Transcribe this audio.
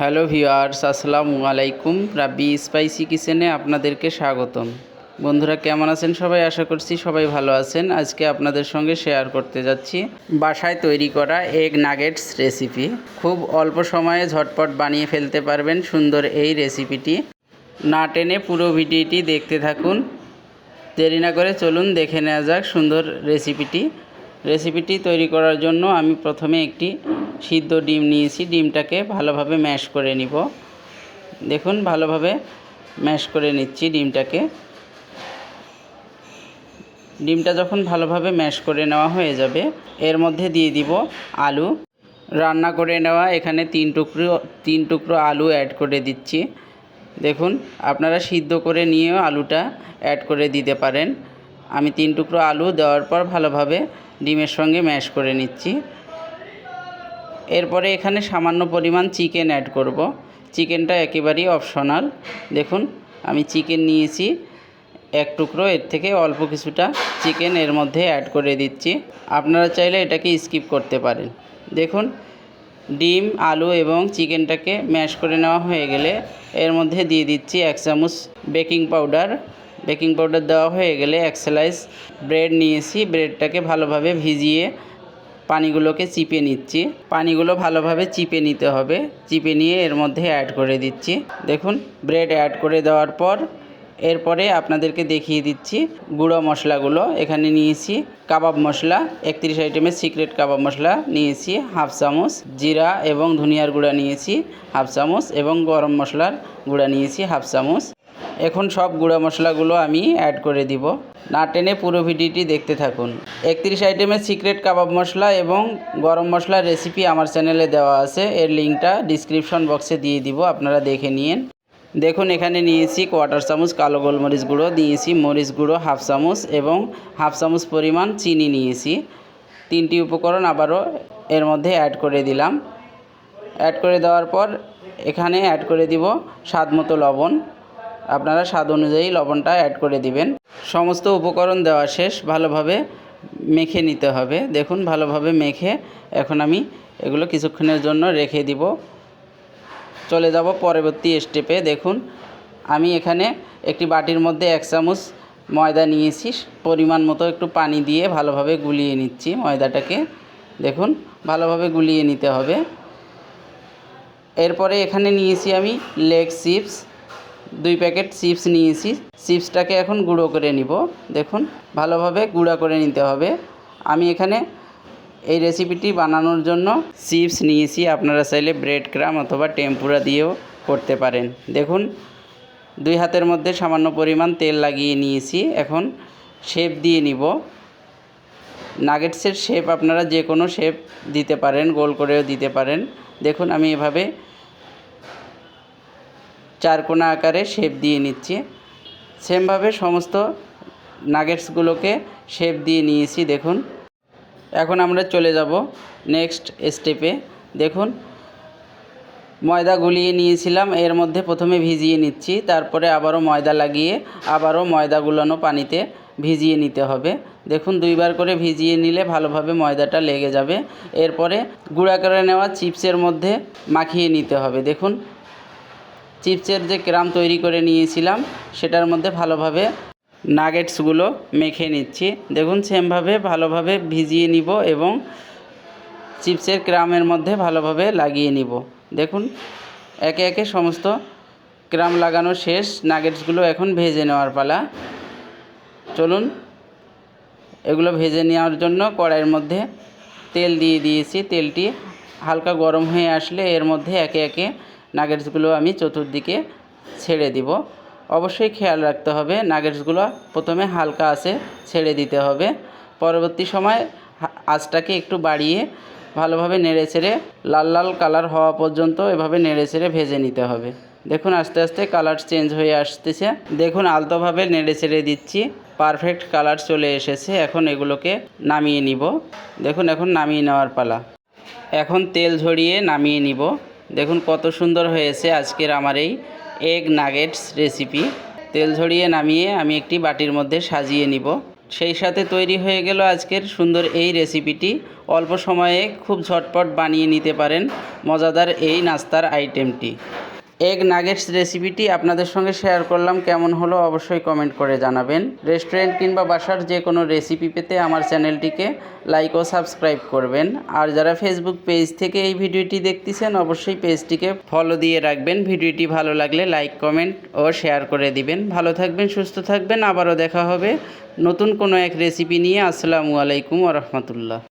Hello viewers, আসসালামু আলাইকুম। রাব্বি spicy কিচেনে আপনাদেরকে স্বাগতম। বন্ধুরা কেমন আছেন সবাই? আশা করছি সবাই ভালো আছেন। আজকে আপনাদের সঙ্গে শেয়ার করতে যাচ্ছি বাসায় তৈরি করা এগ নাগেটস রেসিপি। খুব অল্প সময়ে ঝটপট বানিয়ে ফেলতে পারবেন সুন্দর এই রেসিপিটি। না টেনে পুরো ভিডিওটি দেখতে থাকুন। দেরি না করে চলুন দেখে নেওয়া যাক সুন্দর রেসিপিটি তৈরি করার জন্য আমি প্রথমে একটি সিদ্ধ ডিম নিয়েছি। ডিমটাকে ভালোভাবে ম্যাশ করে নিব। দেখুন ভালোভাবে ম্যাশ করে নিচ্ছি ডিমটা যখন ভালোভাবে ম্যাশ করে নেওয়া হয়ে যাবে, এর মধ্যে দিয়ে দিব আলু। রান্না করে নেওয়া এখানে তিন টুকরো আলু অ্যাড করে দিচ্ছি। দেখুন আপনারা সিদ্ধ করে নিয়েও আলুটা অ্যাড করে দিতে পারেন। আমি 3 টুকরো আলু দেওয়ার পর ভালোভাবে ডিমের সঙ্গে ম্যাশ করে নিচ্ছি। এরপরে এখানে সামান্য পরিমাণ চিকেন অ্যাড করব। চিকেনটা একেবারেই অপশনাল। দেখুন আমি চিকেন নিয়েছি 1 টুকরো, এর থেকে অল্প কিছুটা চিকেন এর মধ্যে অ্যাড করে দিচ্ছি। আপনারা চাইলে এটাকে স্কিপ করতে পারেন। দেখুন ডিম, আলু এবং চিকেনটাকে ম্যাশ করে নেওয়া হয়ে গেলে এর মধ্যে দিয়ে দিচ্ছি 1 চামচ বেকিং পাউডার দেওয়া হয়ে গেলে 1 স্লাইস ব্রেড নিয়েছি। ব্রেডটাকে ভালোভাবে ভিজিয়ে পানিগুলোকে চিপে নিচ্ছি। পানিগুলো ভালোভাবে চিপে নিতে হবে। চিপে নিয়ে এর মধ্যে অ্যাড করে দিচ্ছি। দেখুন ব্রেড অ্যাড করে দেওয়ার পর এরপরে আপনাদেরকে দেখিয়ে দিচ্ছি গুঁড়ো মশলাগুলো। এখানে নিয়েছি কাবাব মশলা, 31 আইটেমের সিক্রেট কাবাব মশলা নিয়েছি 1/2 চামচ, জিরা এবং ধনিয়ার গুঁড়া নিয়েছি 1/2 চামচ এবং গরম মশলার গুঁড়া নিয়েছি 1/2 চামচ। এখন সব গুঁড়া মশলাগুলো আমি অ্যাড করে দিব। না টেনে পুরো ভিডিওটি দেখতে থাকুন। 31 আইটেমের সিক্রেট কাবাব মশলা এবং গরম মশলার রেসিপি আমার চ্যানেলে দেওয়া আছে। এর লিঙ্কটা ডিসক্রিপশন বক্সে দিয়ে দিব, আপনারা দেখে নিন। দেখুন এখানে নিয়েছি 1/4 চামচ কালো গোলমরিচ গুঁড়ো, দিয়েছি মরিচ গুঁড়ো 1/2 চামচ এবং 1/2 চামচ পরিমাণ চিনি নিয়েছি। 3টি উপকরণ আবারও এর মধ্যে অ্যাড করে দিলাম। অ্যাড করে দেওয়ার পর এখানে অ্যাড করে দিব স্বাদ মতো লবণ। আপনারা স্বাদ অনুযায়ী লবণটা অ্যাড করে দিবেন। সমস্ত উপকরণ দেওয়া শেষ, ভালোভাবে মেখে নিতে হবে। দেখুন ভালোভাবে মেখে এখন আমি এগুলো কিছুক্ষণের জন্য রেখে দিব। চলে যাব পরবর্তী স্টেপে। দেখুন আমি এখানে একটি বাটির মধ্যে 1 চামচ ময়দা নিয়েছি। পরিমাণ মতো একটু পানি দিয়ে ভালোভাবে গুলিয়ে নিচ্ছি ময়দাটাকে। দেখুন ভালোভাবে গুলিয়ে নিতে হবে। এরপরে এখানে নিয়েছি আমি লেগ চিপস, 2 প্যাকেট চিপস নিয়েছি। চিপসটাকে এখন গুঁড়ো করে নিব। দেখুন ভালোভাবে গুঁড়া করে নিতে হবে। আমি এখানে এই রেসিপিটি বানানোর জন্য চিপস নিয়েছি। আপনারা চাইলে ব্রেড ক্রাম অথবা টেম্পুরা দিয়েও করতে পারেন। দেখুন 2 হাতের মধ্যে সামান্য পরিমাণ তেল লাগিয়ে নিয়েছি। এখন শেপ দিয়ে নিব। নাগেটসের শেপ আপনারা যে কোনো শেপ দিতে পারেন, গোল করেও দিতে পারেন। দেখুন আমি এভাবে 4 কোণা আকারে শেপ দিয়ে নিচ্ছি। সেমভাবে সমস্ত নাগেটসগুলোকে শেপ দিয়ে নিয়েছি। দেখুন এখন আমরা চলে যাব নেক্সট স্টেপে। দেখুন ময়দা গুলিয়ে নিয়েছিলাম, এর মধ্যে প্রথমে ভিজিয়ে নিচ্ছি, তারপরে আবারও ময়দা লাগিয়ে আবারও ময়দা গুলানো পানিতে ভিজিয়ে নিতে হবে। দেখুন 2 বার করে ভিজিয়ে নিলে ভালোভাবে ময়দাটা লেগে যাবে। এরপরে গুঁড়া করে নেওয়া চিপসের মধ্যে মাখিয়ে নিতে হবে। দেখুন চিপসের যে ক্রাম তৈরি করে নিয়েছিলাম সেটার মধ্যে ভালোভাবে নাগেটসগুলো মেখে নিচ্ছি। দেখুন সেমভাবে ভালোভাবে ভিজিয়ে নিব এবং চিপসের ক্রামের মধ্যে ভালোভাবে লাগিয়ে নিব। দেখুন একে একে সমস্ত ক্রাম লাগানো শেষ। নাগেটসগুলো এখন ভেজে নেওয়ার পালা। চলুন এগুলো ভেজে নেওয়ার জন্য কড়াইয়ের মধ্যে তেল দিয়ে দিয়েছি। তেলটি হালকা গরম হয়ে আসলে এর মধ্যে একে একে নাগেটসগুলো আমি চতুর্দিকে ছেড়ে দিব। অবশ্যই খেয়াল রাখতে হবে নাগেটসগুলো প্রথমে হালকা আঁচে ছেড়ে দিতে হবে। পরবর্তী সময় আঁচটাকে একটু বাড়িয়ে ভালোভাবে নেড়েচেড়ে লাল লাল কালার হওয়া পর্যন্ত এভাবে নেড়েচেড়ে ভেজে নিতে হবে। দেখুন আস্তে আস্তে কালার চেঞ্জ হয়ে আসতেছে। দেখুন আলতোভাবে নেড়েচেড়ে দিচ্ছি, পারফেক্ট কালার চলে এসেছে। এখন এগুলোকে নামিয়ে নিব। দেখুন এখন নামিয়ে নেওয়ার পালা। এখন তেল ঝরিয়ে নামিয়ে নিব। দেখুন কত সুন্দর হয়েছে আজকের আমার এই এগ নাগেটস রেসিপি। তেল ঝরিয়ে নামিয়ে আমি একটি বাটির মধ্যে সাজিয়ে নিব। সেই সাথে তৈরি হয়ে গেল আজকের সুন্দর এই রেসিপিটি। অল্প সময়ে খুব ঝটপট বানিয়ে নিতে পারেন মজাদার এই নাস্তার আইটেমটি। এগ নাগেটস রেসিপিটি আপনাদের সঙ্গে শেয়ার করলাম, কেমন হলো অবশ্যই কমেন্ট করে জানাবেন। রেস্টুরেন্ট কিংবা বাসার যে কোনো রেসিপি পেতে আমার চ্যানেলটিকে লাইক ও সাবস্ক্রাইব করবেন। আর যারা ফেসবুক পেজ থেকে এই ভিডিওটি দেখতেছেন অবশ্যই পেজটিকে ফলো দিয়ে রাখবেন। ভিডিওটি ভালো লাগলে লাইক কমেন্ট ও শেয়ার করে দিবেন। ভালো থাকবেন, সুস্থ থাকবেন। আবারও দেখা হবে নতুন কোনো এক রেসিপি নিয়ে। আসসালামু আলাইকুম ওয়া রাহমাতুল্লাহ।